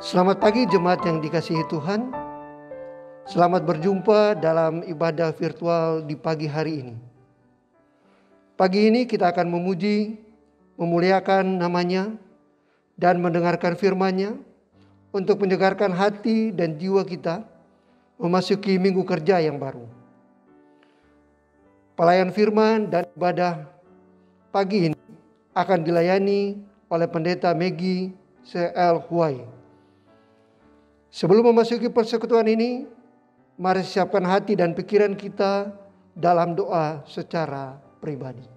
Selamat pagi jemaat yang dikasihi Tuhan. Selamat berjumpa dalam ibadah virtual di pagi hari ini. Pagi ini kita akan memuji, memuliakan namanya, dan mendengarkan firman-Nya untuk menyegarkan hati dan jiwa kita memasuki minggu kerja yang baru. Pelayan firman dan ibadah pagi ini akan dilayani oleh Pendeta Maggie C.L. Huai. Sebelum memasuki persekutuan ini, mari siapkan hati dan pikiran kita dalam doa secara pribadi.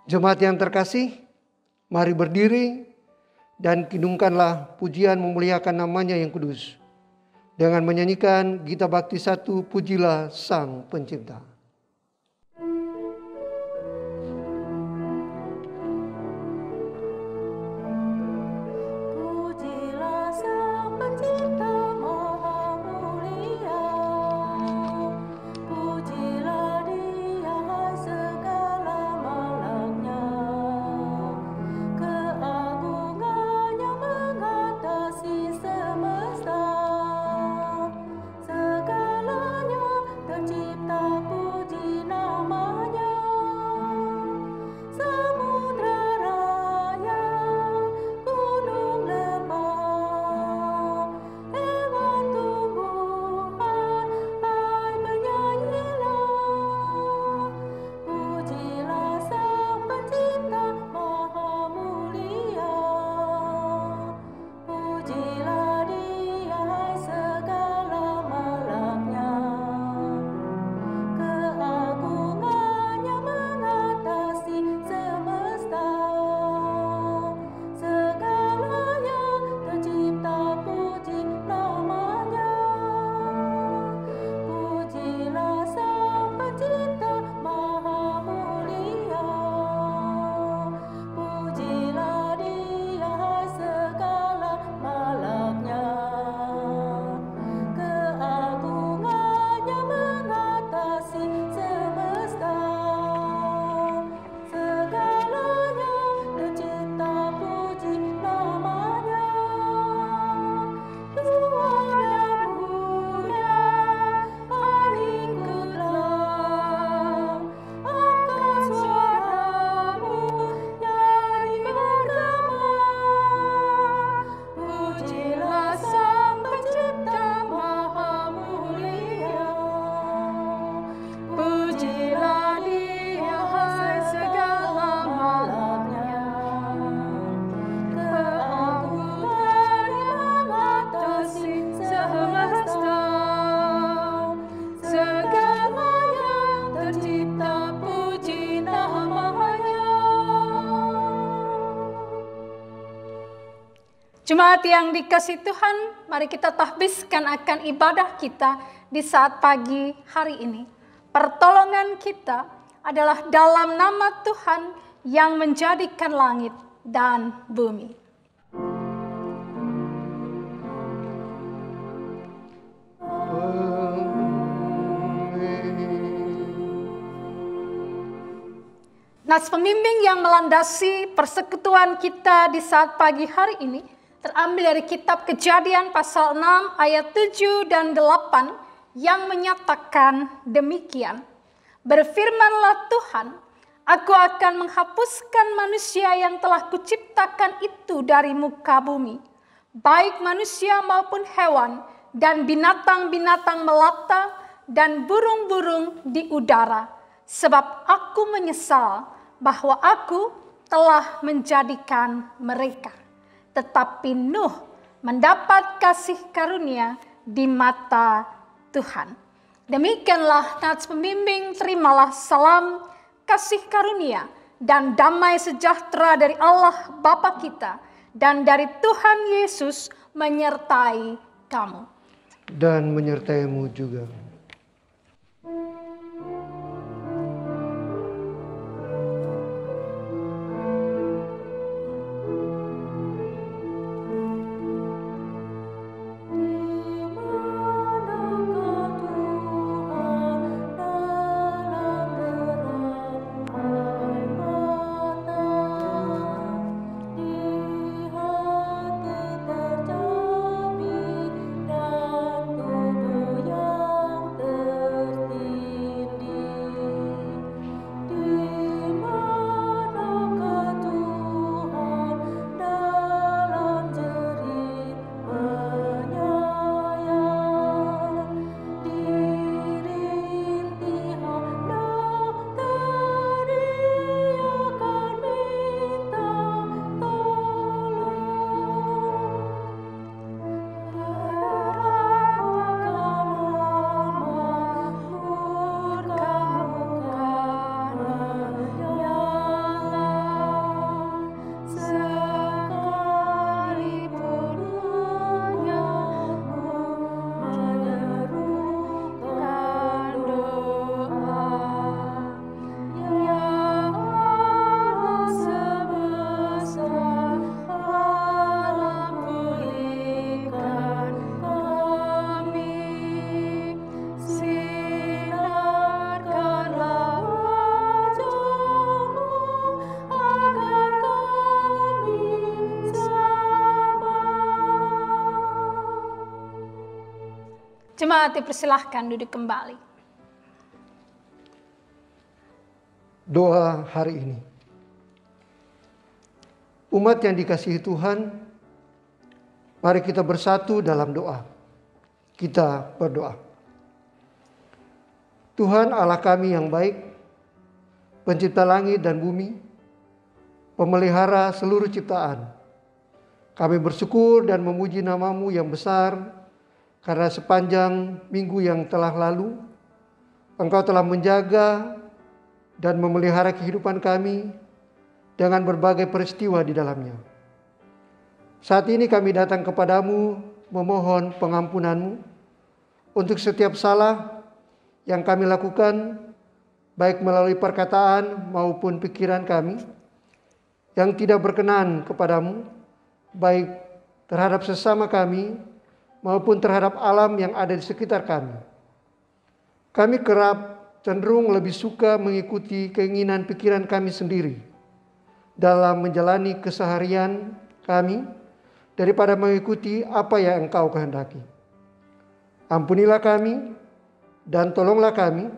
Jemaat yang terkasih, mari berdiri dan kidungkanlah pujian memuliakan namanya yang kudus. Dengan menyanyikan Gita Bakti 1, Pujilah Sang Pencipta. Jemaat yang dikasihi Tuhan, mari kita tahbiskan akan ibadah kita di saat pagi hari ini. Pertolongan kita adalah dalam nama Tuhan yang menjadikan langit dan bumi. Nas pembimbing yang melandasi persekutuan kita di saat pagi hari ini terambil dari kitab Kejadian pasal 6 ayat 7 dan 8 yang menyatakan demikian. Berfirmanlah Tuhan, aku akan menghapuskan manusia yang telah kuciptakan itu dari muka bumi, baik manusia maupun hewan dan binatang-binatang melata dan burung-burung di udara, sebab aku menyesal bahwa aku telah menjadikan mereka. Tetapi Nuh mendapat kasih karunia di mata Tuhan. Demikianlah nats pembimbing, terimalah salam, kasih karunia, dan damai sejahtera dari Allah Bapa kita dan dari Tuhan Yesus menyertai kamu. Dan menyertaimu juga. Jemaat dipersilahkan duduk kembali. Doa hari ini. Umat yang dikasihi Tuhan, mari kita bersatu dalam doa. Kita berdoa. Tuhan Allah kami yang baik, pencipta langit dan bumi, pemelihara seluruh ciptaan. Kami bersyukur dan memuji nama-Mu yang besar, karena sepanjang minggu yang telah lalu, Engkau telah menjaga dan memelihara kehidupan kami dengan berbagai peristiwa di dalamnya. Saat ini kami datang kepadamu memohon pengampunan-Mu untuk setiap salah yang kami lakukan, baik melalui perkataan maupun pikiran kami, yang tidak berkenan kepadamu, baik terhadap sesama kami, maupun terhadap alam yang ada di sekitar kami. Kami kerap cenderung lebih suka mengikuti keinginan pikiran kami sendiri dalam menjalani keseharian kami daripada mengikuti apa yang Engkau kehendaki. Ampunilah kami dan tolonglah kami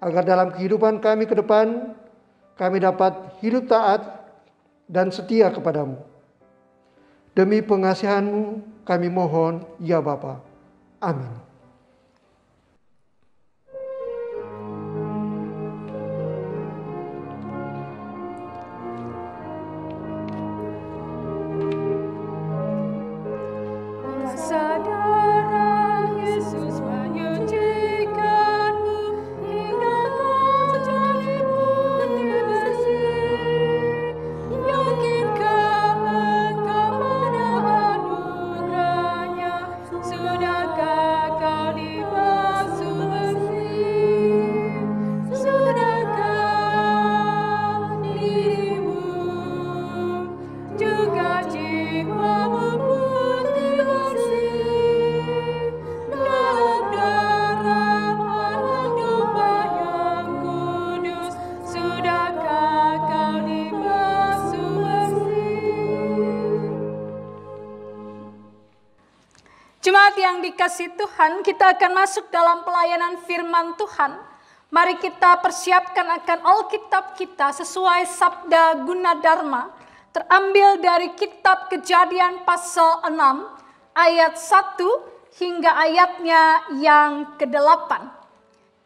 agar dalam kehidupan kami ke depan kami dapat hidup taat dan setia kepadamu. Demi pengasihan-Mu kami mohon, ya Bapa. Amin. Jemaat yang dikasihi Tuhan, kita akan masuk dalam pelayanan firman Tuhan. Mari kita persiapkan akan Alkitab kita sesuai Sabda Gunadharma, terambil dari kitab Kejadian pasal 6, ayat 1 hingga ayatnya yang ke-8.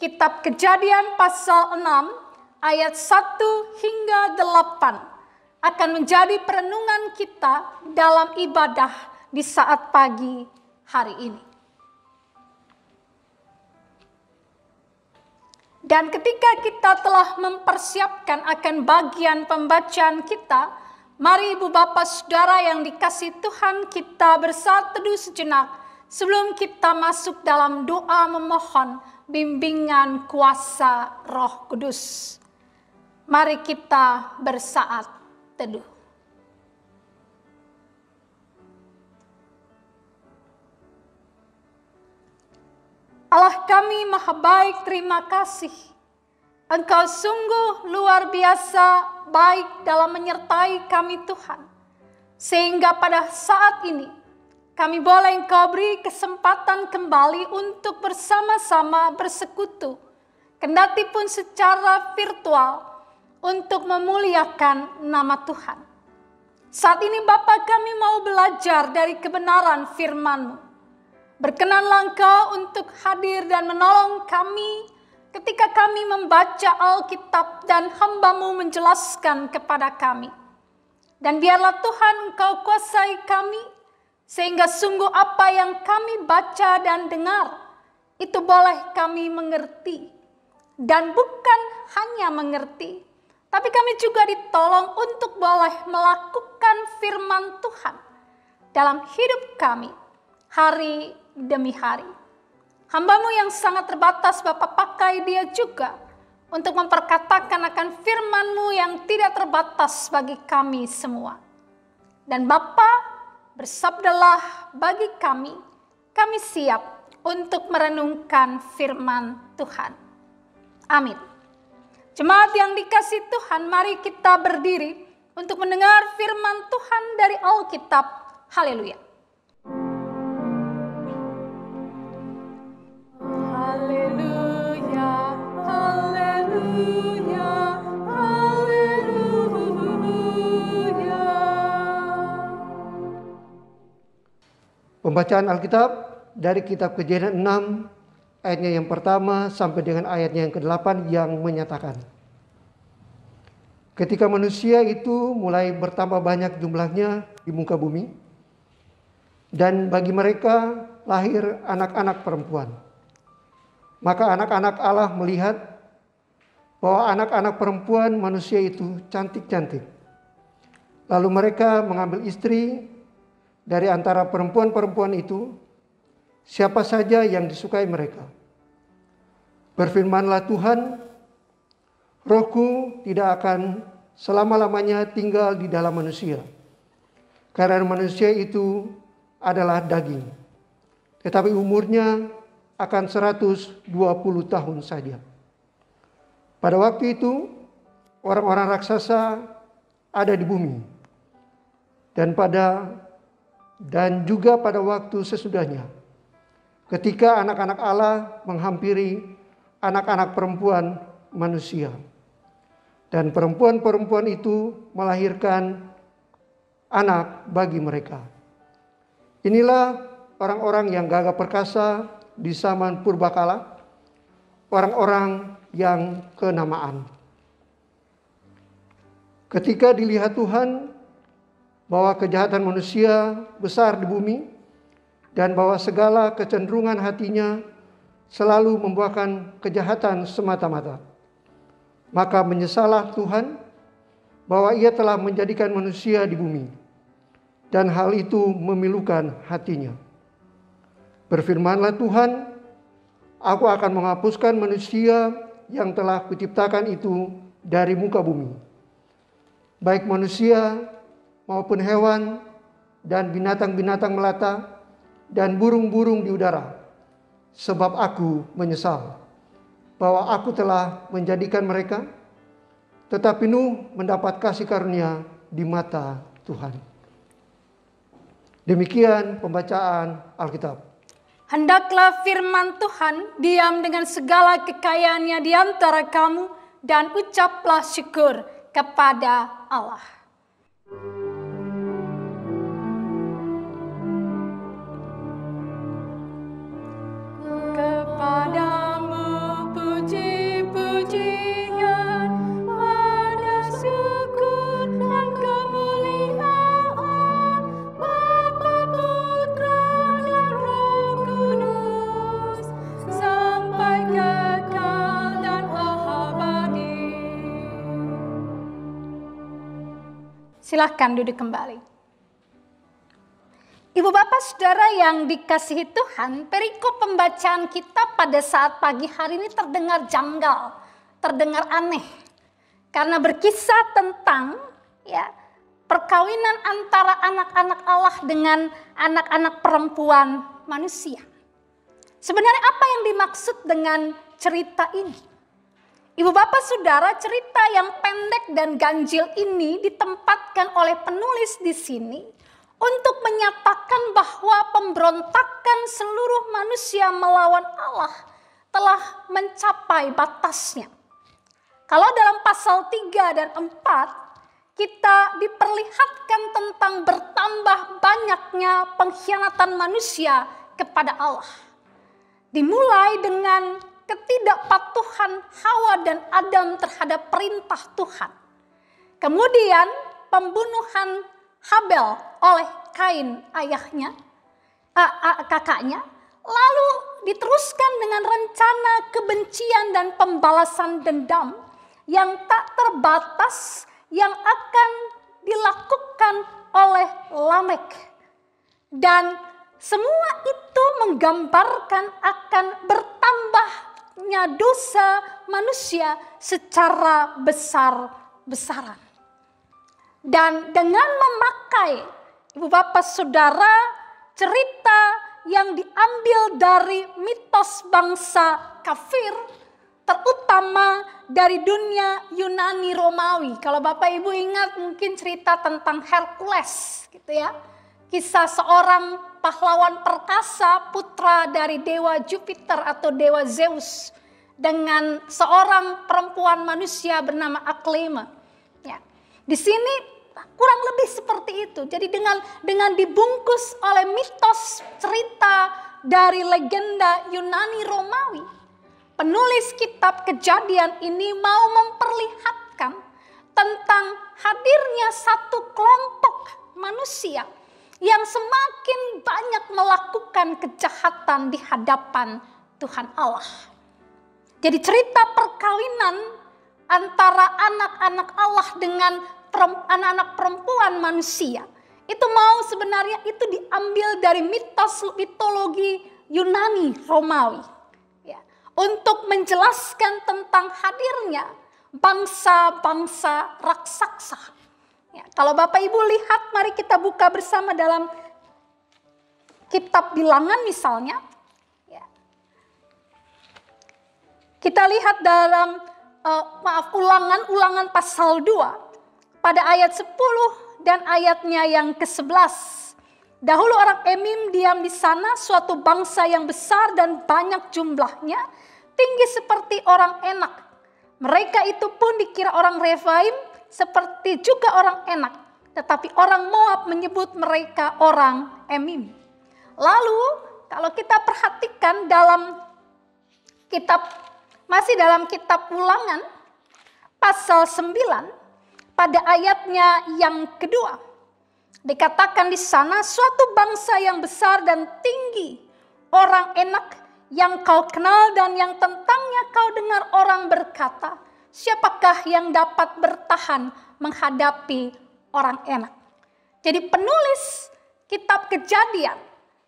Kitab Kejadian pasal 6, ayat 1 hingga 8 akan menjadi perenungan kita dalam ibadah di saat pagi hari ini. Dan ketika kita telah mempersiapkan akan bagian pembacaan kita, mari Ibu Bapak Saudara yang dikasihi Tuhan, kita bersatu teduh sejenak sebelum kita masuk dalam doa memohon bimbingan kuasa Roh Kudus. Mari kita bersaat teduh. Allah kami maha baik, terima kasih. Engkau sungguh luar biasa baik dalam menyertai kami Tuhan. Sehingga pada saat ini kami boleh Engkau beri kesempatan kembali untuk bersama-sama bersekutu. Kendati pun secara virtual untuk memuliakan nama Tuhan. Saat ini Bapa, kami mau belajar dari kebenaran firman-Mu. Berkenanlah Engkau untuk hadir dan menolong kami ketika kami membaca Alkitab dan hamba-Mu menjelaskan kepada kami. Dan biarlah Tuhan Engkau kuasai kami, sehingga sungguh apa yang kami baca dan dengar, itu boleh kami mengerti. Dan bukan hanya mengerti, tapi kami juga ditolong untuk boleh melakukan firman Tuhan dalam hidup kami hari demi hari. Hamba-Mu yang sangat terbatas, Bapa, pakai dia juga untuk memperkatakan akan firman-Mu yang tidak terbatas bagi kami semua. Dan Bapa, bersabdalah bagi kami siap untuk merenungkan firman Tuhan. Amin. Jemaat yang dikasihi Tuhan, mari kita berdiri untuk mendengar firman Tuhan dari Alkitab. Haleluya. Pembacaan Alkitab dari kitab Kejadian 6 ayatnya yang pertama sampai dengan ayatnya yang ke-8 yang menyatakan, ketika manusia itu mulai bertambah banyak jumlahnya di muka bumi, dan bagi mereka lahir anak-anak perempuan, maka anak-anak Allah melihat bahwa anak-anak perempuan manusia itu cantik-cantik. Lalu mereka mengambil istri dari antara perempuan-perempuan itu, siapa saja yang disukai mereka. Berfirmanlah Tuhan, Rohku tidak akan selama-lamanya tinggal di dalam manusia, karena manusia itu adalah daging, tetapi umurnya akan 120 tahun saja. Pada waktu itu, orang-orang raksasa ada di bumi, dan juga pada waktu sesudahnya, ketika anak-anak Allah menghampiri anak-anak perempuan manusia, dan perempuan-perempuan itu melahirkan anak bagi mereka. Inilah orang-orang yang gagah perkasa di zaman purbakala, orang-orang yang kenamaan. Ketika dilihat Tuhan bahwa kejahatan manusia besar di bumi, dan bahwa segala kecenderungan hatinya selalu membuahkan kejahatan semata-mata, maka menyesallah Tuhan bahwa Ia telah menjadikan manusia di bumi, dan hal itu memilukan hatinya. Berfirmanlah Tuhan, Aku akan menghapuskan manusia yang telah Kuciptakan itu dari muka bumi, baik manusia maupun hewan dan binatang-binatang melata dan burung-burung di udara, sebab Aku menyesal bahwa Aku telah menjadikan mereka. Tetapi Nuh mendapat kasih karunia di mata Tuhan. Demikian pembacaan Alkitab. Hendaklah firman Tuhan diam dengan segala kekayaannya di antara kamu, dan ucaplah syukur kepada Allah. Kepadamu puji-pujian, pada syukur dan kemuliaan, Bapa, Putra, dan Roh Kudus, sampai kekal dan Silahkan duduk kembali. Ibu bapak saudara yang dikasihi Tuhan, perikop pembacaan kita pada saat pagi hari ini terdengar janggal, terdengar aneh. Karena berkisah tentang perkawinan antara anak-anak Allah dengan anak-anak perempuan manusia. Sebenarnya apa yang dimaksud dengan cerita ini? Ibu bapak saudara, cerita yang pendek dan ganjil ini ditempatkan oleh penulis di sini untuk menyatakan bahwa pemberontakan seluruh manusia melawan Allah telah mencapai batasnya. Kalau dalam pasal 3 dan 4 kita diperlihatkan tentang bertambah banyaknya pengkhianatan manusia kepada Allah. Dimulai dengan ketidakpatuhan Hawa dan Adam terhadap perintah Tuhan. Kemudian pembunuhan Habel oleh Kain ayahnya, kakaknya. Lalu diteruskan dengan rencana kebencian dan pembalasan dendam yang tak terbatas yang akan dilakukan oleh Lamek. Dan semua itu menggambarkan akan bertambahnya dosa manusia secara besar-besaran. Dan dengan memakai, ibu bapak saudara, cerita yang diambil dari mitos bangsa kafir, terutama dari dunia Yunani Romawi. Kalau bapak ibu ingat mungkin cerita tentang Hercules gitu ya. Kisah seorang pahlawan perkasa, putra dari dewa Jupiter atau dewa Zeus, dengan seorang perempuan manusia bernama Aklema. Ya. Di sini kurang lebih seperti itu. Jadi dengan dibungkus oleh mitos cerita dari legenda Yunani Romawi, penulis kitab Kejadian ini mau memperlihatkan tentang hadirnya satu kelompok manusia yang semakin banyak melakukan kejahatan di hadapan Tuhan Allah. Jadi cerita perkawinan antara anak-anak Allah dengan anak-anak perempuan manusia itu sebenarnya itu diambil dari mitologi Yunani Romawi ya, untuk menjelaskan tentang hadirnya bangsa-bangsa raksasa ya. Kalau bapak ibu lihat, mari kita buka bersama dalam kitab Bilangan misalnya ya. Kita lihat dalam Ulangan pasal 2 pada ayat 10 dan ayatnya yang ke-11. Dahulu orang Emim diam di sana, suatu bangsa yang besar dan banyak jumlahnya, tinggi seperti orang Enak. Mereka itu pun dikira orang Refaim, seperti juga orang Enak. Tetapi orang Moab menyebut mereka orang Emim. Lalu kalau kita perhatikan masih dalam kitab Ulangan pasal 9, pada ayatnya yang kedua, dikatakan di sana, suatu bangsa yang besar dan tinggi, orang Enak yang kau kenal dan yang tentangnya kau dengar orang berkata, siapakah yang dapat bertahan menghadapi orang Enak? Jadi penulis kitab Kejadian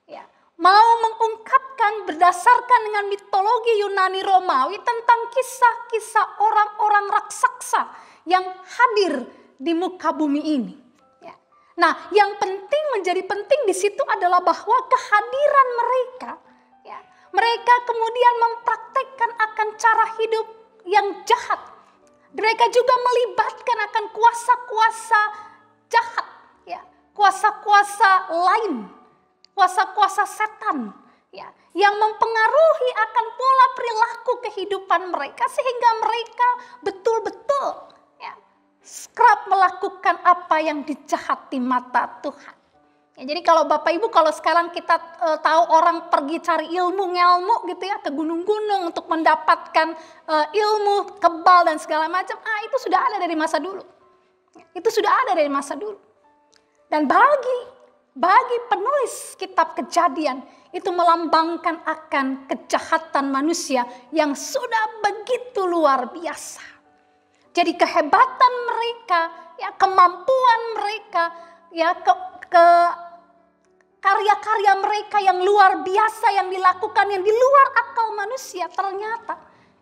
ya, mau mengungkapkan berdasarkan dengan mitologi Yunani Romawi tentang kisah-kisah orang-orang raksasa yang hadir di muka bumi ini. Ya. Nah, yang menjadi penting di situ adalah bahwa kehadiran mereka, ya, mereka kemudian mempraktekkan akan cara hidup yang jahat. Mereka juga melibatkan akan kuasa-kuasa jahat, ya, kuasa-kuasa lain, kuasa-kuasa setan, ya, yang mempengaruhi akan pola perilaku kehidupan mereka sehingga mereka betul-betul kerap melakukan apa yang dijahati mata Tuhan. Ya, jadi kalau Bapak Ibu, kalau sekarang kita tahu orang pergi cari ilmu gitu ya, ke gunung-gunung untuk mendapatkan ilmu kebal dan segala macam, itu sudah ada dari masa dulu. Itu sudah ada dari masa dulu. Dan bagi penulis kitab Kejadian, itu melambangkan akan kejahatan manusia yang sudah begitu luar biasa. Jadi kehebatan mereka ya kemampuan mereka, ya ke karya-karya mereka yang luar biasa yang dilakukan yang di luar akal manusia, ternyata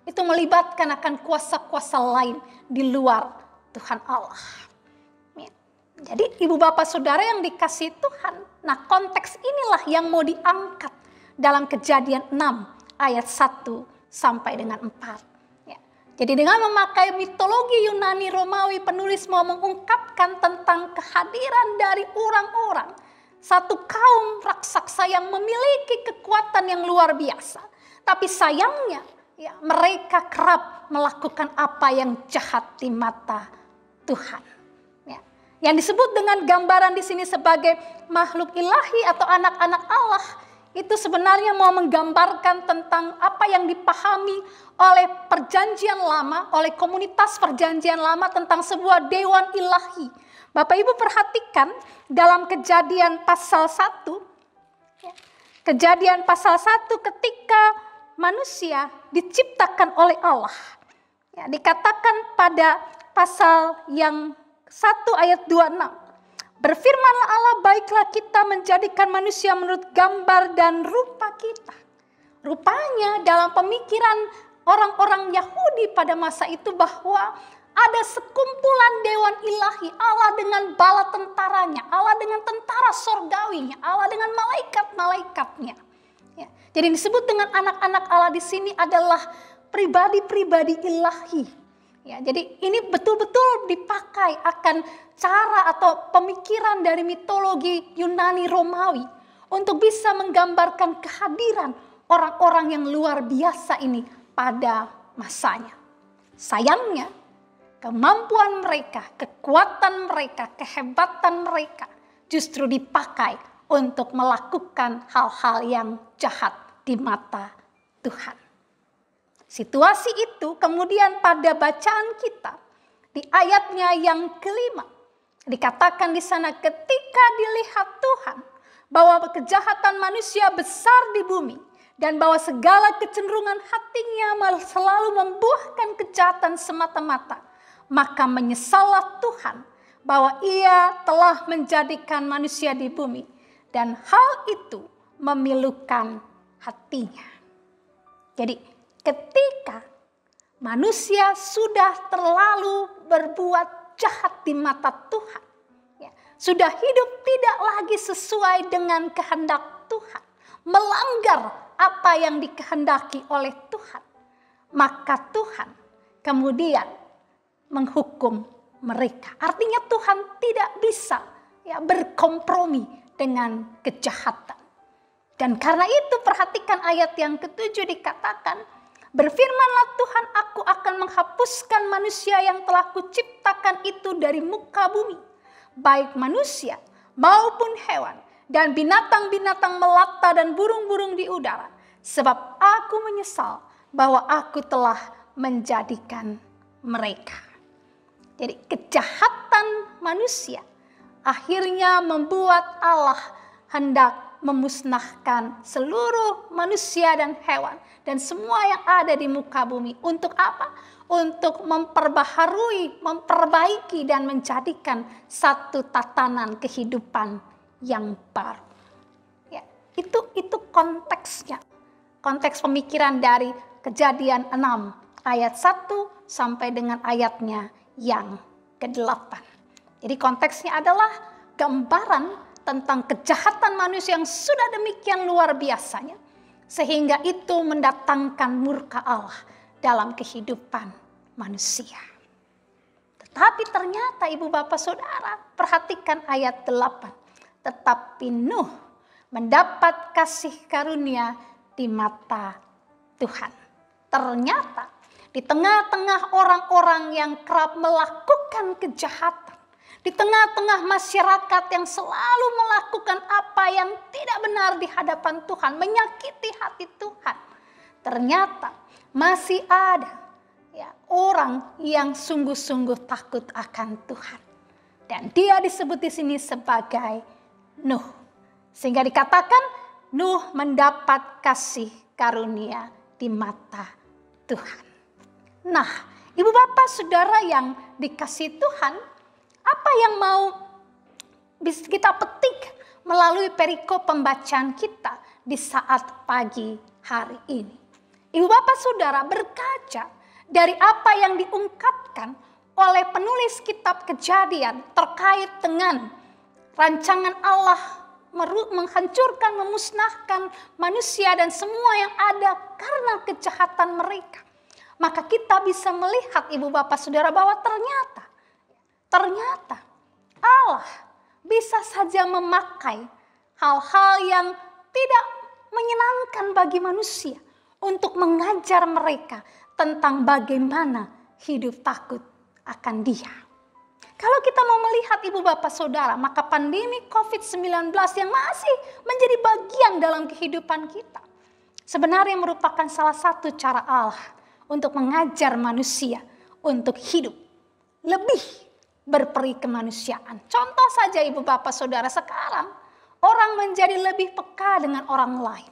itu melibatkan akan kuasa-kuasa lain di luar Tuhan Allah. Ya. Jadi ibu bapak saudara yang dikasihi Tuhan, nah konteks inilah yang mau diangkat dalam Kejadian 6 ayat 1 sampai dengan 4. Ya. Jadi dengan memakai mitologi Yunani Romawi, penulis mau mengungkapkan tentang kehadiran dari orang-orang, satu kaum raksasa yang memiliki kekuatan yang luar biasa. Tapi sayangnya ya, mereka kerap melakukan apa yang jahat di mata Tuhan. Ya. Yang disebut dengan gambaran di sini sebagai makhluk ilahi atau anak-anak Allah, itu sebenarnya mau menggambarkan tentang apa yang dipahami oleh perjanjian lama, oleh komunitas perjanjian lama tentang sebuah dewan ilahi. Bapak Ibu perhatikan dalam Kejadian pasal 1, Kejadian pasal 1 ketika manusia diciptakan oleh Allah. Ya, dikatakan pada pasal yang 1 ayat 26. Berfirmanlah Allah, baiklah kita menjadikan manusia menurut gambar dan rupa kita. Rupanya dalam pemikiran orang-orang Yahudi pada masa itu bahwa ada sekumpulan dewan ilahi, Allah dengan bala tentaranya, Allah dengan tentara sorgawinya, Allah dengan malaikat-malaikatnya. Ya, jadi disebut dengan anak-anak Allah di sini adalah pribadi-pribadi ilahi. Ya, jadi ini betul-betul dipakai akan cara atau pemikiran dari mitologi Yunani Romawi untuk bisa menggambarkan kehadiran orang-orang yang luar biasa ini pada masanya. Sayangnya, kemampuan mereka, kekuatan mereka, kehebatan mereka justru dipakai untuk melakukan hal-hal yang jahat di mata Tuhan. Situasi itu kemudian pada bacaan kita di ayatnya yang kelima dikatakan di sana, ketika dilihat Tuhan bahwa kejahatan manusia besar di bumi dan bahwa segala kecenderungan hatinya selalu membuahkan kejahatan semata-mata, maka menyesallah Tuhan bahwa ia telah menjadikan manusia di bumi dan hal itu memilukan hatinya. Jadi ketika manusia sudah terlalu berbuat jahat di mata Tuhan, ya, sudah hidup tidak lagi sesuai dengan kehendak Tuhan, melanggar apa yang dikehendaki oleh Tuhan, maka Tuhan kemudian menghukum mereka. Artinya Tuhan tidak bisa ya berkompromi dengan kejahatan. Dan karena itu perhatikan ayat yang ke-7 dikatakan, berfirmanlah Tuhan, aku akan menghapuskan manusia yang telah kuciptakan itu dari muka bumi, baik manusia maupun hewan dan binatang-binatang melata dan burung-burung di udara, sebab aku menyesal bahwa aku telah menjadikan mereka. Jadi kejahatan manusia akhirnya membuat Allah hendak memusnahkan seluruh manusia dan hewan dan semua yang ada di muka bumi. Untuk apa? Untuk memperbaharui, memperbaiki dan menjadikan satu tatanan kehidupan yang baru. Ya, itu konteksnya. Konteks pemikiran dari Kejadian 6 ayat 1 sampai dengan ayatnya yang ke-8. Jadi konteksnya adalah gambaran tentang kejahatan manusia yang sudah demikian luar biasanya, sehingga itu mendatangkan murka Allah dalam kehidupan manusia. Tetapi ternyata ibu bapak saudara, perhatikan ayat 8. Tetapi Nuh mendapat kasih karunia di mata Tuhan. Ternyata di tengah-tengah orang-orang yang kerap melakukan kejahatan, di tengah-tengah masyarakat yang selalu melakukan apa yang tidak benar di hadapan Tuhan, menyakiti hati Tuhan, ternyata masih ada ya orang yang sungguh-sungguh takut akan Tuhan. Dan dia disebut di sini sebagai Nuh. Sehingga dikatakan Nuh mendapat kasih karunia di mata Tuhan. Nah, ibu bapak saudara yang dikasihi Tuhan, Apa yang mau bisa kita petik melalui perikop pembacaan kita di saat pagi hari ini? Ibu bapak saudara, berkaca dari apa yang diungkapkan oleh penulis kitab Kejadian terkait dengan rancangan Allah menghancurkan, memusnahkan manusia dan semua yang ada karena kejahatan mereka. Maka kita bisa melihat ibu bapak saudara bahwa ternyata Allah bisa saja memakai hal-hal yang tidak menyenangkan bagi manusia untuk mengajar mereka tentang bagaimana hidup takut akan Dia. Kalau kita mau melihat ibu bapak saudara, maka pandemi COVID-19 yang masih menjadi bagian dalam kehidupan kita sebenarnya merupakan salah satu cara Allah untuk mengajar manusia untuk hidup lebih berperi kemanusiaan. Contoh saja ibu bapak saudara, sekarang orang menjadi lebih peka dengan orang lain.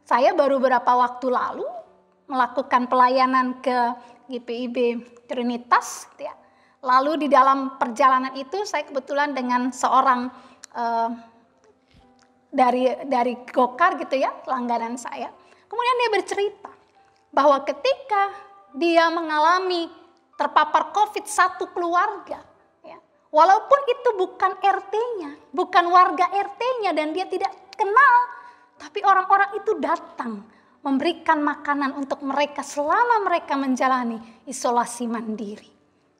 Saya baru beberapa waktu lalu melakukan pelayanan ke GPIB Trinitas. Lalu di dalam perjalanan itu saya kebetulan dengan seorang dari Gokar gitu ya, langganan saya. Kemudian dia bercerita bahwa ketika dia mengalami terpapar COVID satu keluarga, walaupun itu bukan RT-nya, bukan warga RT-nya dan dia tidak kenal, tapi orang-orang itu datang memberikan makanan untuk mereka selama mereka menjalani isolasi mandiri.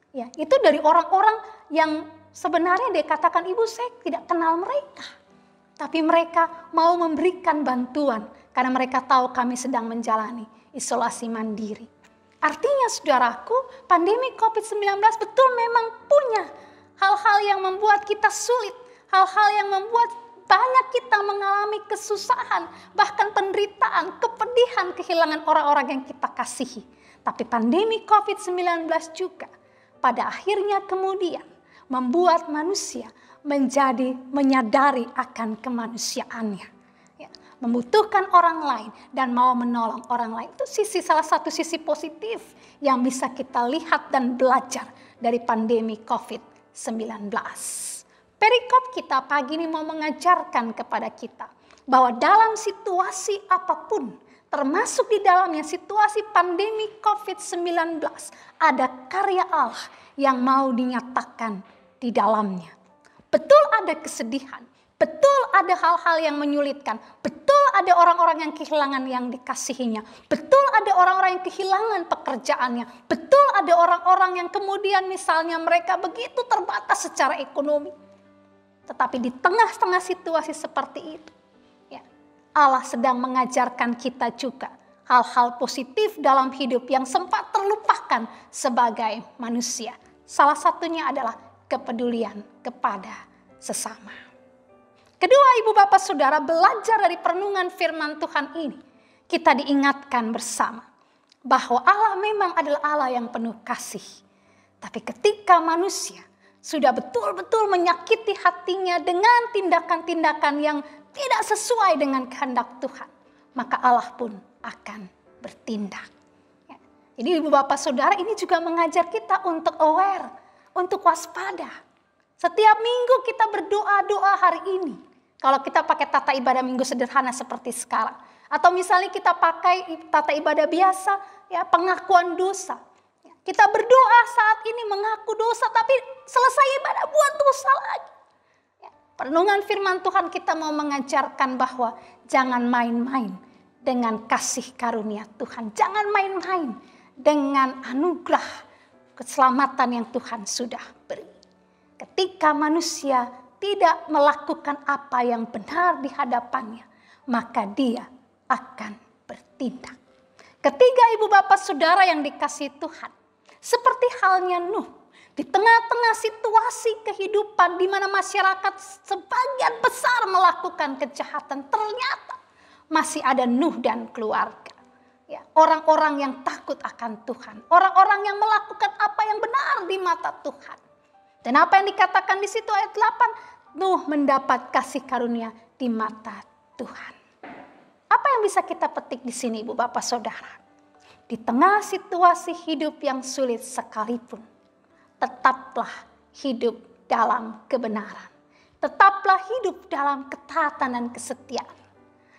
Ya, itu dari orang-orang yang sebenarnya dia katakan, ibu saya tidak kenal mereka. Tapi mereka mau memberikan bantuan karena mereka tahu kami sedang menjalani isolasi mandiri. Artinya saudaraku, pandemi COVID-19 betul memang punya hal-hal yang membuat kita sulit. Hal-hal yang membuat banyak kita mengalami kesusahan, bahkan penderitaan, kepedihan, kehilangan orang-orang yang kita kasihi. Tapi pandemi COVID-19 juga pada akhirnya kemudian membuat manusia menjadi menyadari akan kemanusiaannya. Membutuhkan orang lain dan mau menolong orang lain. Itu salah satu sisi positif yang bisa kita lihat dan belajar dari pandemi COVID-19. Perikop kita pagi ini mau mengajarkan kepada kita bahwa dalam situasi apapun, termasuk di dalamnya situasi pandemi COVID-19, ada karya Allah yang mau dinyatakan di dalamnya. Betul ada kesedihan, betul ada hal-hal yang menyulitkan, betul ada orang-orang yang kehilangan yang dikasihinya, betul ada orang-orang yang kehilangan pekerjaannya, betul ada orang-orang yang kemudian misalnya mereka begitu terbatas secara ekonomi. Tetapi di tengah-tengah situasi seperti itu, Allah sedang mengajarkan kita juga hal-hal positif dalam hidup yang sempat terlupakan sebagai manusia. Salah satunya adalah kepedulian kepada sesama. Kedua, ibu bapak saudara, belajar dari perenungan firman Tuhan ini, kita diingatkan bersama bahwa Allah memang adalah Allah yang penuh kasih. Tapi ketika manusia sudah betul-betul menyakiti hatinya dengan tindakan-tindakan yang tidak sesuai dengan kehendak Tuhan, maka Allah pun akan bertindak. Jadi ibu bapak saudara, ini juga mengajar kita untuk aware, untuk waspada. Setiap minggu kita berdoa-doa hari ini. Kalau kita pakai tata ibadah minggu sederhana seperti sekarang. Atau misalnya kita pakai tata ibadah biasa, pengakuan dosa. Kita berdoa saat ini mengaku dosa, tapi selesai ibadah buat dosa lagi. Perenungan firman Tuhan kita mau mengajarkan bahwa jangan main-main dengan kasih karunia Tuhan. Jangan main-main dengan anugerah keselamatan yang Tuhan sudah beri. Ketika manusia tidak melakukan apa yang benar di hadapannya, maka dia akan bertindak. Ketiga, ibu bapak saudara yang dikasihi Tuhan, seperti halnya Nuh, di tengah-tengah situasi kehidupan di mana masyarakat sebagian besar melakukan kejahatan, ternyata masih ada Nuh dan keluarga. Orang-orang yang takut akan Tuhan, orang-orang yang melakukan apa yang benar di mata Tuhan. Dan apa yang dikatakan di situ ayat 8, Nuh mendapat kasih karunia di mata Tuhan. Apa yang bisa kita petik di sini, ibu bapak saudara? Di tengah situasi hidup yang sulit sekalipun, tetaplah hidup dalam kebenaran. Tetaplah hidup dalam ketaatan dan kesetiaan.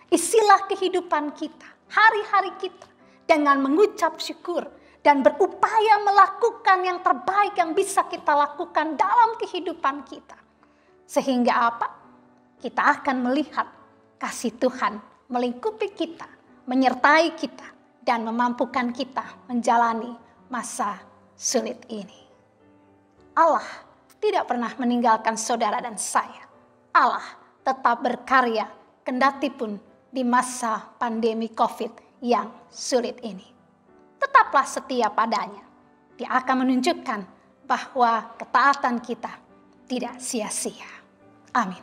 Isilah kehidupan kita, hari-hari kita dengan mengucap syukur dan berupaya melakukan yang terbaik yang bisa kita lakukan dalam kehidupan kita. Sehingga apa? Kita akan melihat kasih Tuhan melingkupi kita, menyertai kita, dan memampukan kita menjalani masa sulit ini. Allah tidak pernah meninggalkan saudara dan saya. Allah tetap berkarya kendati pun di masa pandemi COVID yang sulit ini. Tetaplah setia padanya. Dia akan menunjukkan bahwa ketaatan kita tidak sia-sia. Amin.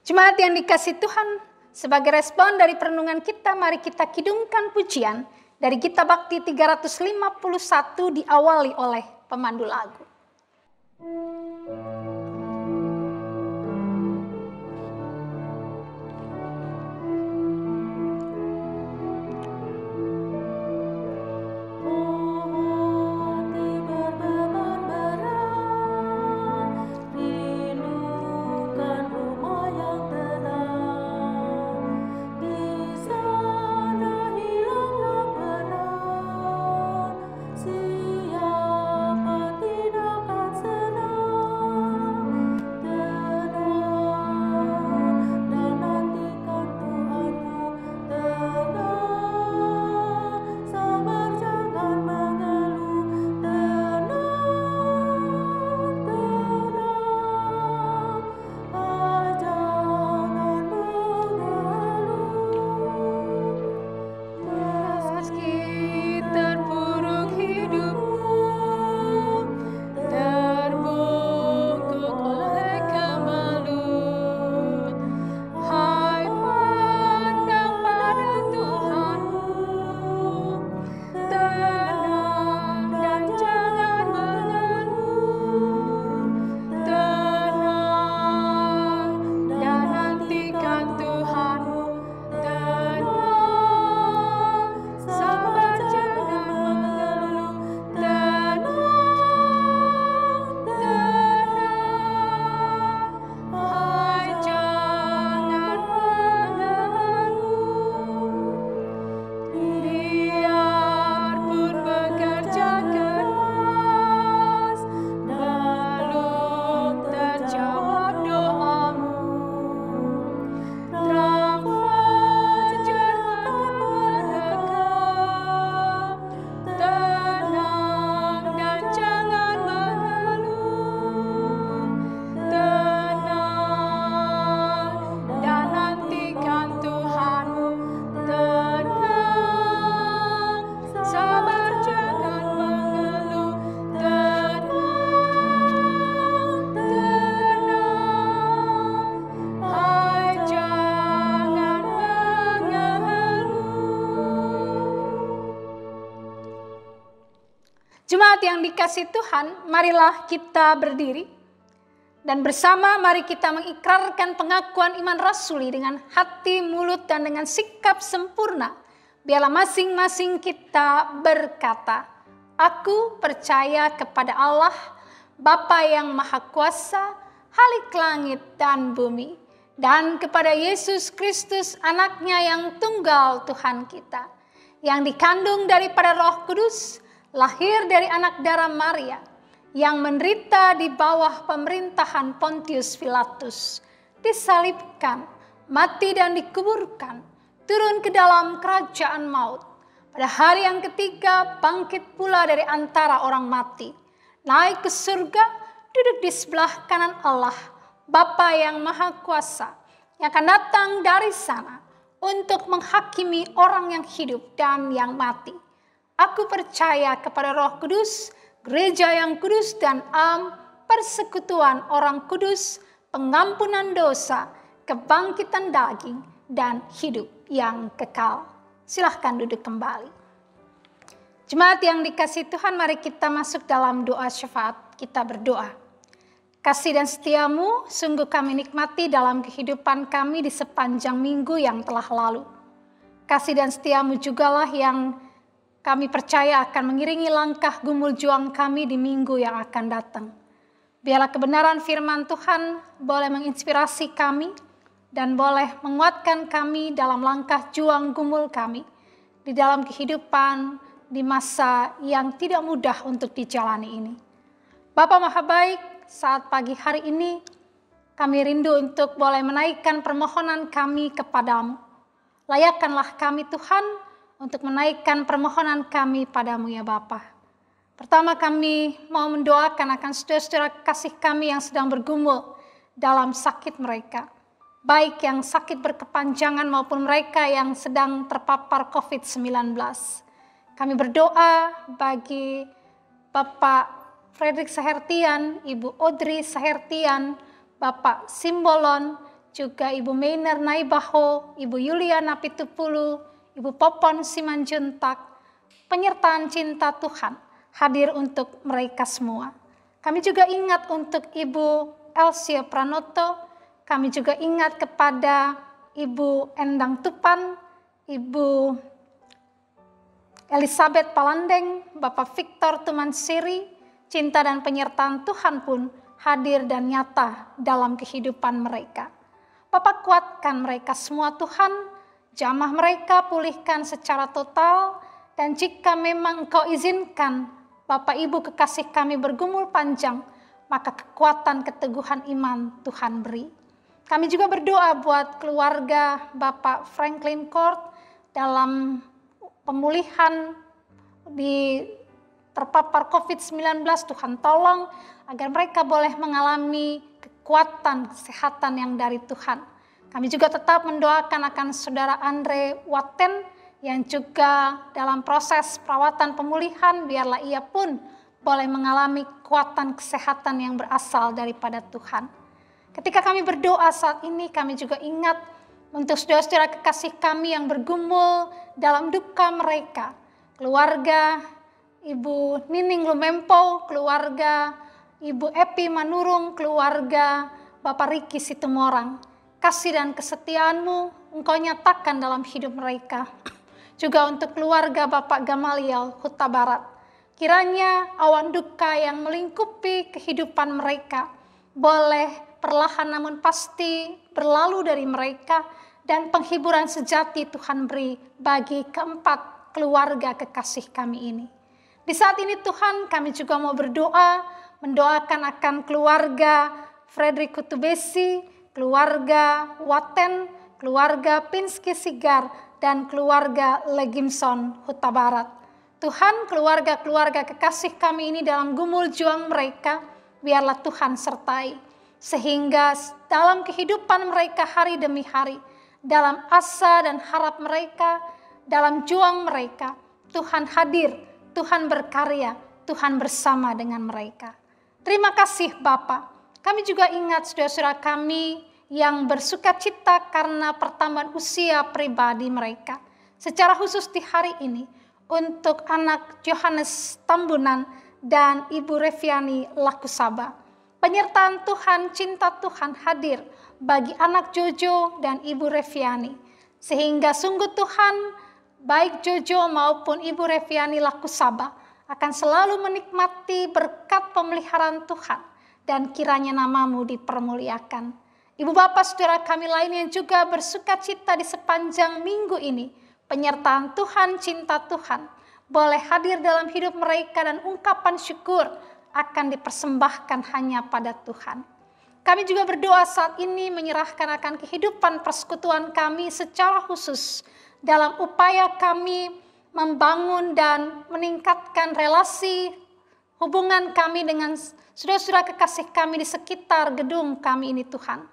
Jemaat yang dikasihi Tuhan, sebagai respon dari perenungan kita, mari kita kidungkan pujian dari Kitab Bakti 351 diawali oleh pemandu lagu. Jemaat yang dikasihi Tuhan, marilah kita berdiri dan bersama mari kita mengikrarkan pengakuan iman rasuli dengan hati, mulut, dan dengan sikap sempurna. Biarlah masing-masing kita berkata, aku percaya kepada Allah, Bapa yang Maha Kuasa, Khalik langit dan bumi, dan kepada Yesus Kristus, anaknya yang tunggal Tuhan kita, yang dikandung daripada Roh Kudus, lahir dari anak darah Maria, yang menderita di bawah pemerintahan Pontius Pilatus, disalibkan, mati dan dikuburkan, turun ke dalam kerajaan maut. Pada hari yang ketiga bangkit pula dari antara orang mati, naik ke surga, duduk di sebelah kanan Allah, Bapa yang Maha Kuasa, yang akan datang dari sana untuk menghakimi orang yang hidup dan yang mati. Aku percaya kepada Roh Kudus, gereja yang kudus dan persekutuan orang kudus, pengampunan dosa, kebangkitan daging, dan hidup yang kekal. Silahkan duduk kembali. Jemaat yang dikasihi Tuhan, mari kita masuk dalam doa syafaat. Kita berdoa. Kasih dan setiamu sungguh kami nikmati dalam kehidupan kami di sepanjang minggu yang telah lalu. Kasih dan setiamu jugalah yang kami percaya akan mengiringi langkah gumul juang kami di minggu yang akan datang. Biarlah kebenaran firman Tuhan boleh menginspirasi kami dan boleh menguatkan kami dalam langkah juang gumul kami di dalam kehidupan di masa yang tidak mudah untuk dijalani ini. Bapa Maha Baik, saat pagi hari ini kami rindu untuk boleh menaikkan permohonan kami kepadamu. Layakkanlah kami Tuhan untuk menaikkan permohonan kami padamu ya Bapa. Pertama kami mau mendoakan akan saudara-saudara kasih kami yang sedang bergumul dalam sakit mereka. Baik yang sakit berkepanjangan maupun mereka yang sedang terpapar COVID-19. Kami berdoa bagi Bapak Frederick Sahertian, Ibu Audrey Sahertian, Bapak Simbolon, juga Ibu Mainer Naibaho, Ibu Yuliana Pitupulu, Ibu Popon Simanjuntak, penyertaan cinta Tuhan hadir untuk mereka semua. Kami juga ingat untuk Ibu Elsia Pranoto, kami juga ingat kepada Ibu Endang Tupan, Ibu Elizabeth Palandeng, Bapak Victor Tumansiri, cinta dan penyertaan Tuhan pun hadir dan nyata dalam kehidupan mereka. Bapak kuatkan mereka semua Tuhan, jamah mereka pulihkan secara total, dan jika memang Engkau izinkan Bapak Ibu kekasih kami bergumul panjang, maka kekuatan keteguhan iman Tuhan beri. Kami juga berdoa buat keluarga Bapak Franklin Court dalam pemulihan di terpapar COVID-19, Tuhan tolong agar mereka boleh mengalami kekuatan kesehatan yang dari Tuhan. Kami juga tetap mendoakan akan saudara Andre Waten yang juga dalam proses perawatan pemulihan, biarlah ia pun boleh mengalami kekuatan kesehatan yang berasal daripada Tuhan. Ketika kami berdoa saat ini, kami juga ingat untuk saudara-saudara kekasih kami yang bergumul dalam duka mereka, keluarga Ibu Nining Lumempo, keluarga Ibu Epi Manurung, keluarga Bapak Riki Situmorang. Kasih dan kesetiaanmu Engkau nyatakan dalam hidup mereka. Juga untuk keluarga Bapak Gamaliel Huta Barat. Kiranya awan duka yang melingkupi kehidupan mereka boleh perlahan namun pasti berlalu dari mereka, dan penghiburan sejati Tuhan beri bagi keempat keluarga kekasih kami ini. Di saat ini Tuhan, kami juga mau berdoa, mendoakan akan keluarga Frederick Kutubesi, keluarga Waten, keluarga Pinski Sigar, dan keluarga Legimson Huta Barat. Tuhan, keluarga-keluarga kekasih kami ini dalam gumul juang mereka, biarlah Tuhan sertai. Sehingga dalam kehidupan mereka hari demi hari, dalam asa dan harap mereka, dalam juang mereka, Tuhan hadir, Tuhan berkarya, Tuhan bersama dengan mereka. Terima kasih Bapa. Kami juga ingat saudara-saudara kami yang bersuka cita karena pertambahan usia pribadi mereka. Secara khusus di hari ini, untuk anak Johannes Tambunan dan Ibu Reviani Lakusaba. Penyertaan Tuhan, cinta Tuhan hadir bagi anak Jojo dan Ibu Reviani. Sehingga sungguh Tuhan, baik Jojo maupun Ibu Reviani Lakusaba akan selalu menikmati berkat pemeliharaan Tuhan, dan kiranya namamu dipermuliakan. Ibu bapak saudara kami lain yang juga bersuka cita di sepanjang minggu ini, penyertaan Tuhan, cinta Tuhan boleh hadir dalam hidup mereka, dan ungkapan syukur akan dipersembahkan hanya pada Tuhan. Kami juga berdoa saat ini menyerahkan akan kehidupan persekutuan kami secara khusus dalam upaya kami membangun dan meningkatkan relasi hubungan kami dengan saudara-saudara kekasih kami di sekitar gedung kami ini Tuhan.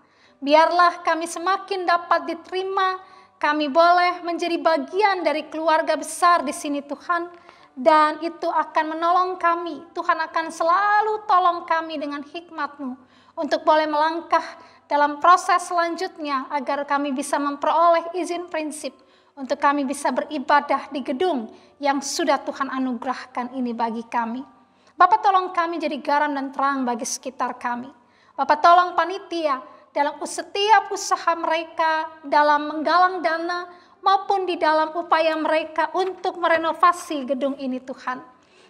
Biarlah kami semakin dapat diterima, kami boleh menjadi bagian dari keluarga besar di sini Tuhan, dan itu akan menolong kami. Tuhan akan selalu tolong kami dengan hikmat-Mu untuk boleh melangkah dalam proses selanjutnya agar kami bisa memperoleh izin prinsip untuk kami bisa beribadah di gedung yang sudah Tuhan anugerahkan ini bagi kami. Bapak tolong kami jadi garam dan terang bagi sekitar kami. Bapak tolong panitia dalam setiap usaha mereka, dalam menggalang dana maupun di dalam upaya mereka untuk merenovasi gedung ini Tuhan.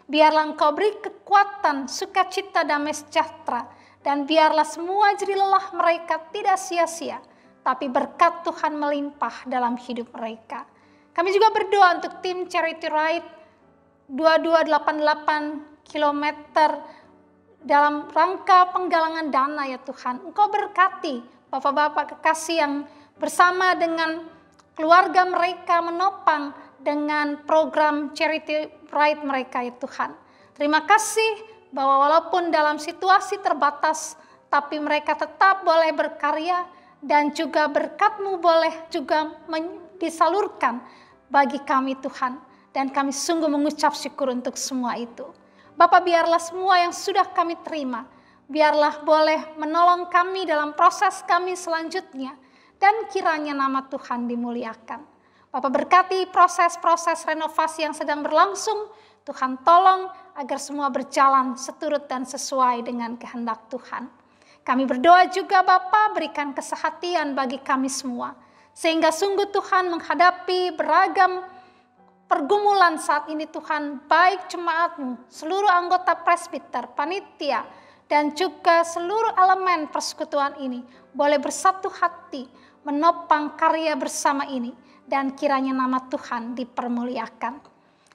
Biarlah Engkau beri kekuatan, sukacita, damai sejahtera, dan biarlah semua jerih lelah mereka tidak sia-sia, tapi berkat Tuhan melimpah dalam hidup mereka. Kami juga berdoa untuk tim Charity Ride 2288 km dalam rangka penggalangan dana ya Tuhan. Engkau berkati Bapak-Bapak kekasih yang bersama dengan keluarga mereka menopang dengan program Charity Ride mereka ya Tuhan. Terima kasih bahwa walaupun dalam situasi terbatas, tapi mereka tetap boleh berkarya dan juga berkat-Mu boleh juga disalurkan bagi kami Tuhan. Dan kami sungguh mengucap syukur untuk semua itu. Bapak, biarlah semua yang sudah kami terima, biarlah boleh menolong kami dalam proses kami selanjutnya, dan kiranya nama Tuhan dimuliakan. Bapak berkati proses-proses renovasi yang sedang berlangsung, Tuhan tolong agar semua berjalan seturut dan sesuai dengan kehendak Tuhan. Kami berdoa juga Bapak berikan kesehatan bagi kami semua, sehingga sungguh Tuhan menghadapi beragam pergumulan saat ini Tuhan, baik jemaat-Mu, seluruh anggota presbiter, panitia, dan juga seluruh elemen persekutuan ini boleh bersatu hati menopang karya bersama ini, dan kiranya nama Tuhan dipermuliakan.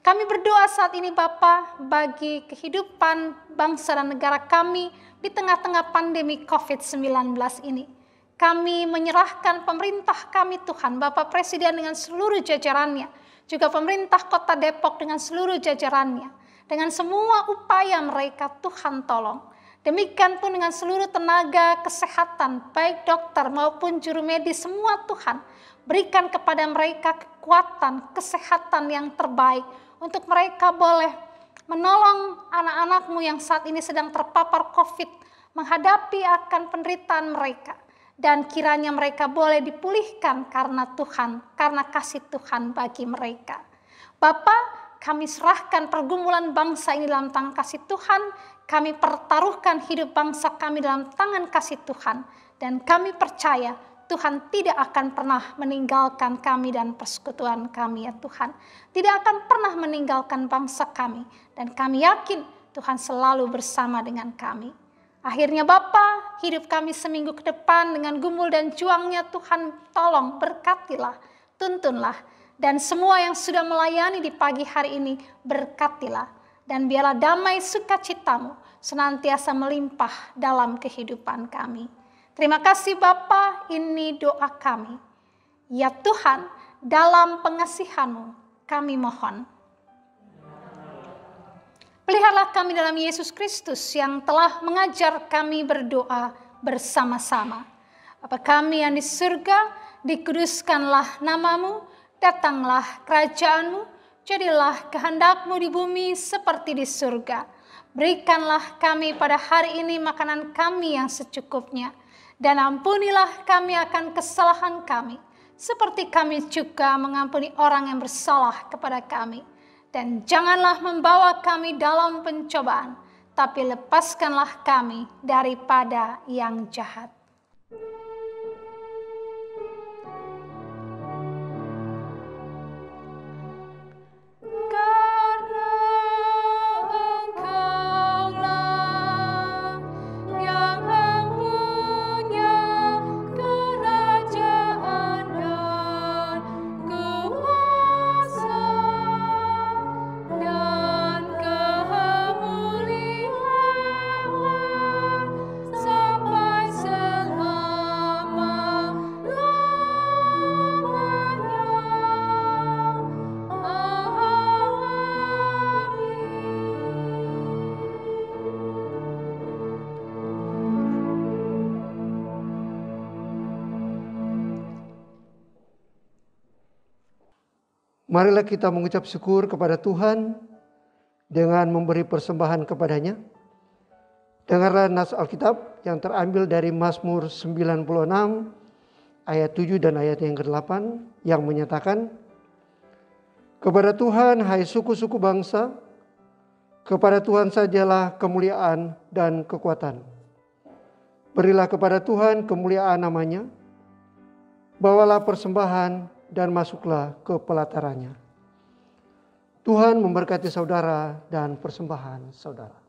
Kami berdoa saat ini Bapa bagi kehidupan bangsa dan negara kami di tengah-tengah pandemi COVID-19 ini. Kami menyerahkan pemerintah kami Tuhan, Bapak Presiden dengan seluruh jajarannya, juga pemerintah Kota Depok dengan seluruh jajarannya, dengan semua upaya mereka Tuhan tolong. Demikian pun dengan seluruh tenaga kesehatan, baik dokter maupun juru medis semua Tuhan, berikan kepada mereka kekuatan, kesehatan yang terbaik, untuk mereka boleh menolong anak-anak-Mu yang saat ini sedang terpapar COVID, menghadapi akan penderitaan mereka. Dan kiranya mereka boleh dipulihkan karena Tuhan, karena kasih Tuhan bagi mereka. Bapa, kami serahkan pergumulan bangsa ini dalam tangan kasih Tuhan. Kami pertaruhkan hidup bangsa kami dalam tangan kasih Tuhan. Dan kami percaya Tuhan tidak akan pernah meninggalkan kami dan persekutuan kami ya Tuhan. Tidak akan pernah meninggalkan bangsa kami. Dan kami yakin Tuhan selalu bersama dengan kami. Akhirnya Bapa, hidup kami seminggu ke depan dengan gumul dan juangnya Tuhan tolong berkatilah, tuntunlah. Dan semua yang sudah melayani di pagi hari ini berkatilah. Dan biarlah damai sukacita-Mu senantiasa melimpah dalam kehidupan kami. Terima kasih Bapa, ini doa kami. Ya Tuhan, dalam pengasihan-Mu kami mohon. Peliharalah kami dalam Yesus Kristus yang telah mengajar kami berdoa bersama-sama. Bapa kami yang di surga, dikuduskanlah nama-Mu, datanglah kerajaan-Mu, jadilah kehendak-Mu di bumi seperti di surga. Berikanlah kami pada hari ini makanan kami yang secukupnya, dan ampunilah kami akan kesalahan kami, seperti kami juga mengampuni orang yang bersalah kepada kami. Dan janganlah membawa kami dalam pencobaan, tapi lepaskanlah kami daripada yang jahat. Marilah kita mengucap syukur kepada Tuhan dengan memberi persembahan kepadanya. Dengarlah nas Alkitab yang terambil dari Mazmur 96 ayat 7 dan ayat yang ke-8 yang menyatakan, kepada Tuhan hai suku-suku bangsa, kepada Tuhan sajalah kemuliaan dan kekuatan. Berilah kepada Tuhan kemuliaan namanya, bawalah persembahan dan masuklah ke pelatarannya. Tuhan memberkati saudara dan persembahan saudara.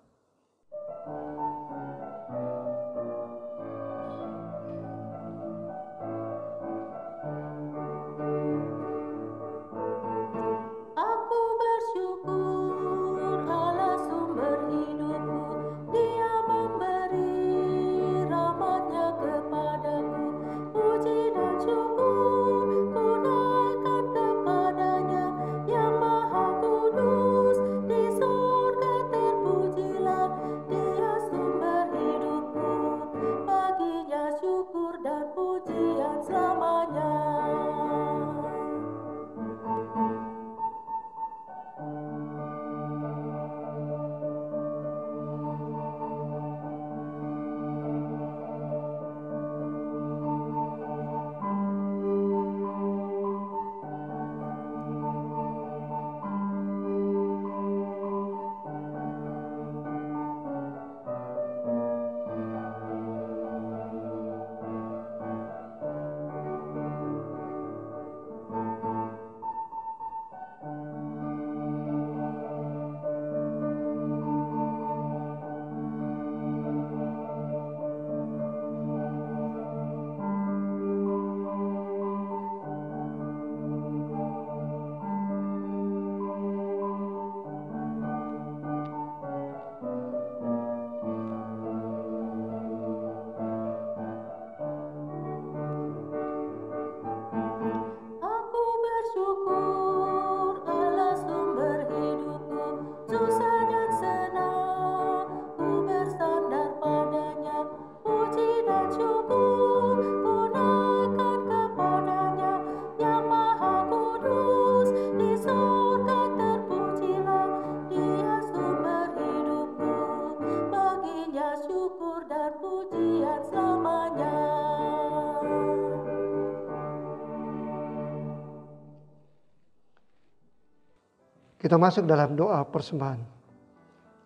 Kita masuk dalam doa persembahan.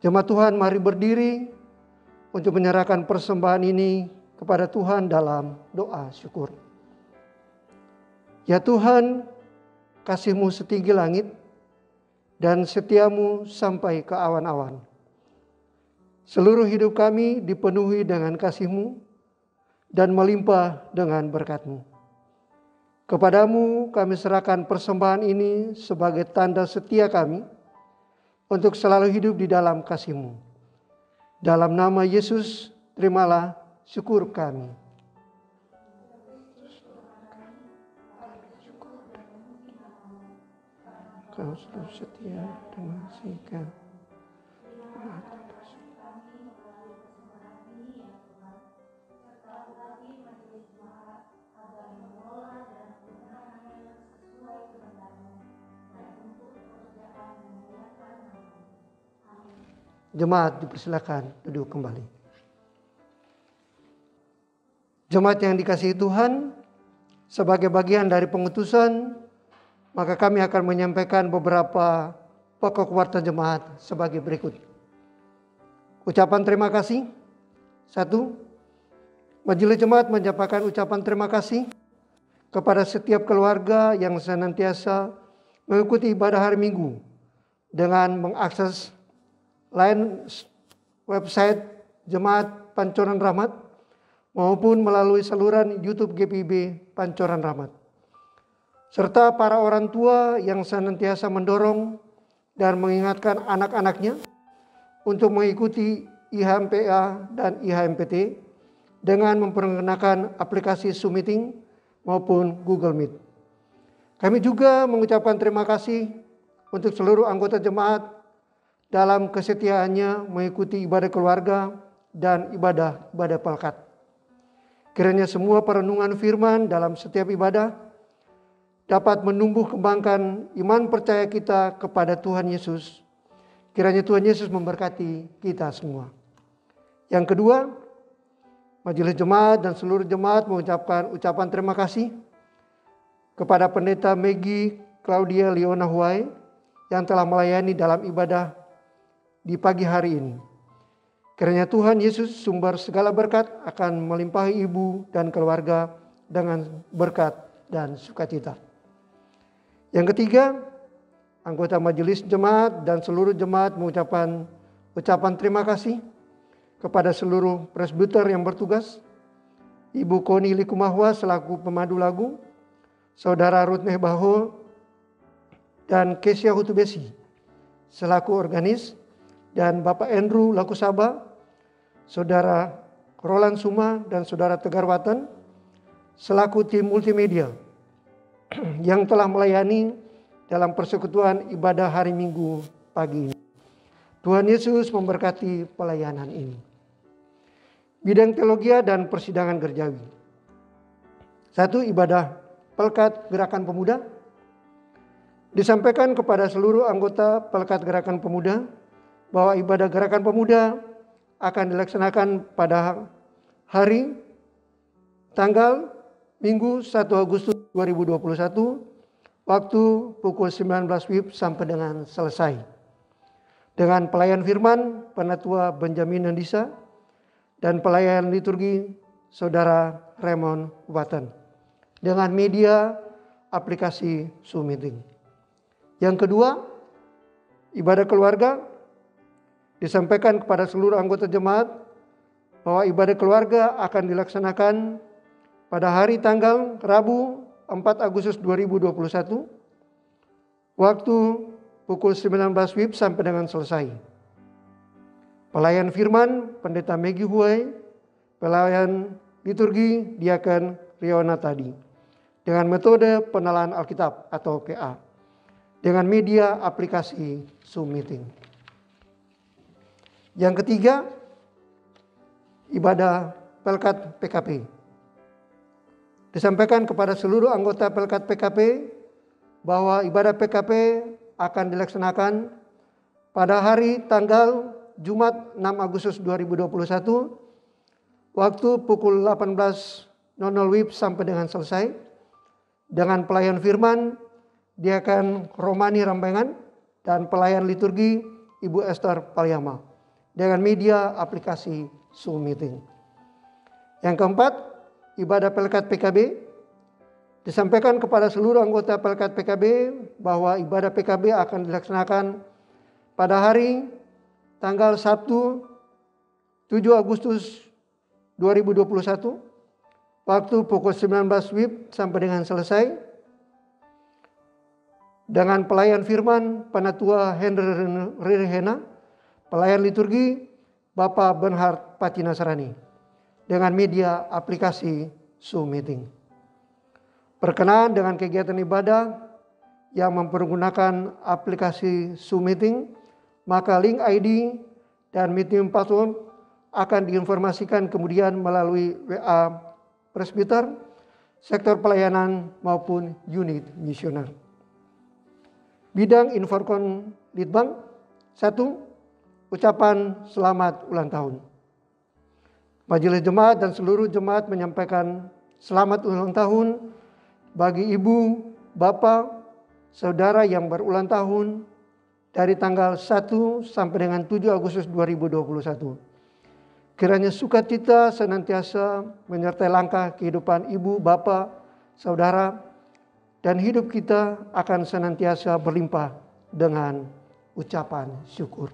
Jemaat Tuhan, mari berdiri untuk menyerahkan persembahan ini kepada Tuhan dalam doa syukur. Ya Tuhan, kasih-Mu setinggi langit dan setia-Mu sampai ke awan-awan. Seluruh hidup kami dipenuhi dengan kasih-Mu dan melimpah dengan berkat-Mu. Kepadamu kami serahkan persembahan ini sebagai tanda setia kami untuk selalu hidup di dalam kasih-Mu. Dalam nama Yesus, terimalah syukur kami. Kau selalu setia dan mengasihi. Jemaat dipersilakan duduk kembali. Jemaat yang dikasihi Tuhan, sebagai bagian dari pengutusan, maka kami akan menyampaikan beberapa pokok warta jemaat sebagai berikut. Ucapan terima kasih. 1. Majelis Jemaat menyampaikan ucapan terima kasih kepada setiap keluarga yang senantiasa mengikuti ibadah hari Minggu dengan mengakses lain website Jemaat Pancoran Rahmat maupun melalui saluran YouTube GPIB Pancoran Rahmat. Serta para orang tua yang senantiasa mendorong dan mengingatkan anak-anaknya untuk mengikuti IHMPA dan IHMPT dengan mempergunakan aplikasi Zoom Meeting maupun Google Meet. Kami juga mengucapkan terima kasih untuk seluruh anggota jemaat dalam kesetiaannya mengikuti ibadah keluarga dan ibadah Pelkat. Kiranya semua perenungan firman dalam setiap ibadah dapat menumbuh kembangkan iman percaya kita kepada Tuhan Yesus. Kiranya Tuhan Yesus memberkati kita semua. Yang kedua, Majelis Jemaat dan seluruh jemaat mengucapkan ucapan terima kasih kepada Pendeta Maggie Claudia Leona Huai yang telah melayani dalam ibadah di pagi hari ini. Kiranya Tuhan Yesus sumber segala berkat akan melimpahi ibu dan keluarga dengan berkat dan sukacita. Yang ketiga, anggota majelis jemaat dan seluruh jemaat mengucapkan ucapan terima kasih kepada seluruh presbiter yang bertugas, Ibu Koni Likumahwa selaku pemandu lagu, Saudara Rutneh Baho dan Kesia Hutubesi selaku organis, dan Bapak Andrew Lakusaba, Saudara Roland Suma dan Saudara Tegar Watan selaku tim multimedia yang telah melayani dalam persekutuan ibadah hari Minggu pagi ini. Tuhan Yesus memberkati pelayanan ini. Bidang teologia dan persidangan gerejawi. 1. Ibadah Pelkat Gerakan Pemuda. Disampaikan kepada seluruh anggota Pelkat Gerakan Pemuda bahwa ibadah Gerakan Pemuda akan dilaksanakan pada hari tanggal Minggu 1 Agustus 2021 waktu pukul 19 WIB sampai dengan selesai. Dengan pelayan firman Penatua Benjamin Nandisa dan pelayan liturgi Saudara Raymond Watan. Dengan media aplikasi Zoom Meeting. Yang kedua, ibadah keluarga disampaikan kepada seluruh anggota jemaat bahwa ibadah keluarga akan dilaksanakan pada hari tanggal Rabu 4 Agustus 2021 waktu pukul 19 WIB sampai dengan selesai. Pelayan firman Pendeta Megi Huai, pelayan liturgi Diaken Riona Tadi, dengan metode penelaan Alkitab atau PA, dengan media aplikasi Zoom Meeting. Yang ketiga, ibadah Pelkat PKP. Disampaikan kepada seluruh anggota Pelkat PKP bahwa ibadah PKP akan dilaksanakan pada hari tanggal Jumat 6 Agustus 2021 waktu pukul 18.00 WIB sampai dengan selesai, dengan pelayan firman Diaken Romani Rambengan dan pelayan liturgi Ibu Esther Palyama dengan media aplikasi Zoom Meeting. Yang keempat, ibadah Pelkat PKB. Disampaikan kepada seluruh anggota Pelkat PKB bahwa ibadah PKB akan dilaksanakan pada hari tanggal Sabtu 7 Agustus 2021 waktu pukul 19 WIB sampai dengan selesai, dengan pelayan firman Penatua Henry Rirhena, pelayan liturgi Bapak Bernhard Pati Nasrani dengan media aplikasi Zoom Meeting. Berkenaan dengan kegiatan ibadah yang mempergunakan aplikasi Zoom Meeting, maka link ID dan meeting password akan diinformasikan kemudian melalui WA presbiter, sektor pelayanan maupun unit misioner. Bidang Inforkon Litbang. 1. Ucapan selamat ulang tahun. Majelis jemaat dan seluruh jemaat menyampaikan selamat ulang tahun bagi ibu, bapak, saudara yang berulang tahun dari tanggal 1 sampai dengan 7 Agustus 2021. Kiranya sukacita senantiasa menyertai langkah kehidupan ibu, bapak, saudara, dan hidup kita akan senantiasa berlimpah dengan ucapan syukur.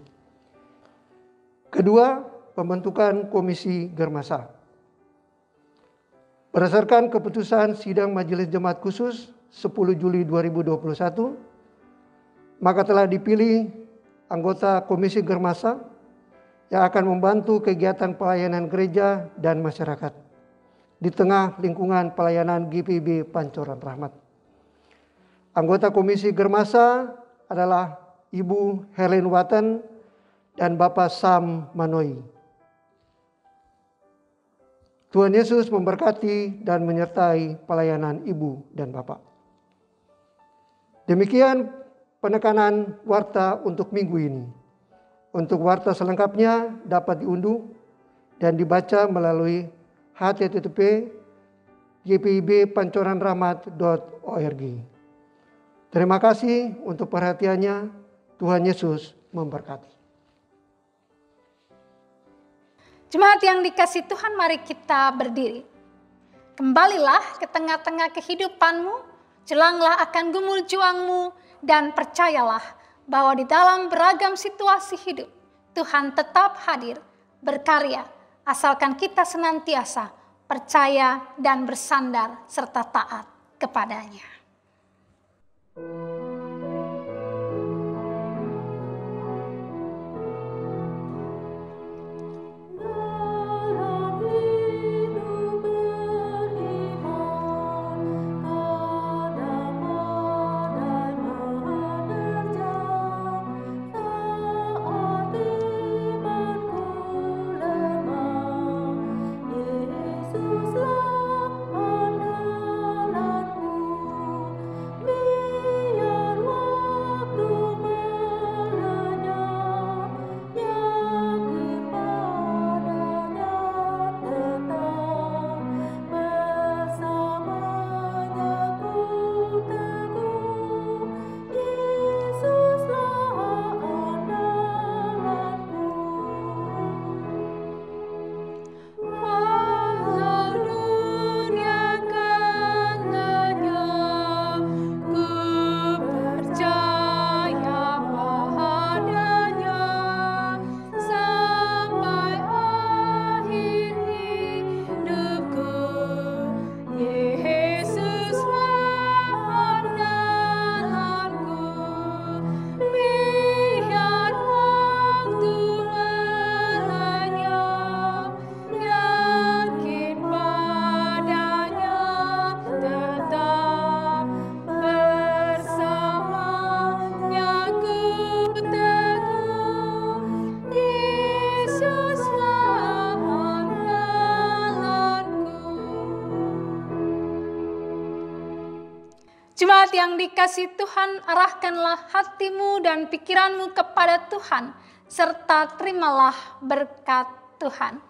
Kedua, pembentukan Komisi Germasa. Berdasarkan keputusan Sidang Majelis Jemaat Khusus 10 Juli 2021, maka telah dipilih anggota Komisi Germasa yang akan membantu kegiatan pelayanan gereja dan masyarakat di tengah lingkungan pelayanan GPIB Pancoran Rahmat. Anggota Komisi Germasa adalah Ibu Helen Watan dan Bapak Sam Manoi. Tuhan Yesus memberkati dan menyertai pelayanan ibu dan bapak. Demikian penekanan warta untuk minggu ini. Untuk warta selengkapnya dapat diunduh dan dibaca melalui http://gpibpancoranrahmat.org. Terima kasih untuk perhatiannya. Tuhan Yesus memberkati. Jemaat yang dikasihi Tuhan, mari kita berdiri. Kembalilah ke tengah-tengah kehidupanmu Jelanglah akan gumul juangmu dan percayalah bahwa di dalam beragam situasi hidup, Tuhan tetap hadir, berkarya, asalkan kita senantiasa percaya dan bersandar serta taat kepadanya. Jemaat yang dikasihi Tuhan, arahkanlah hatimu dan pikiranmu kepada Tuhan, serta terimalah berkat Tuhan.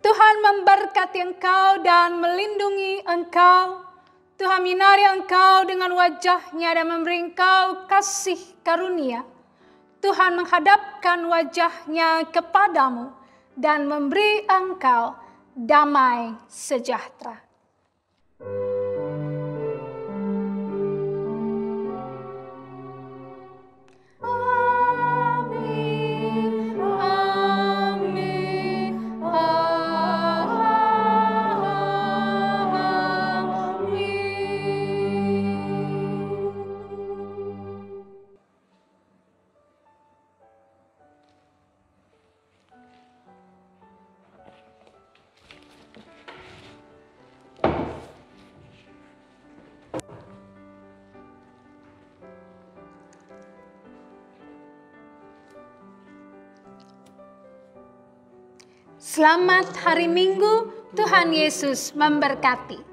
Tuhan memberkati engkau dan melindungi engkau. Tuhan menyinari engkau dengan wajah-Nya dan memberi engkau kasih karunia. Tuhan menghadapkan wajah-Nya kepadamu dan memberi engkau damai sejahtera. Selamat hari Minggu, Tuhan Yesus memberkati.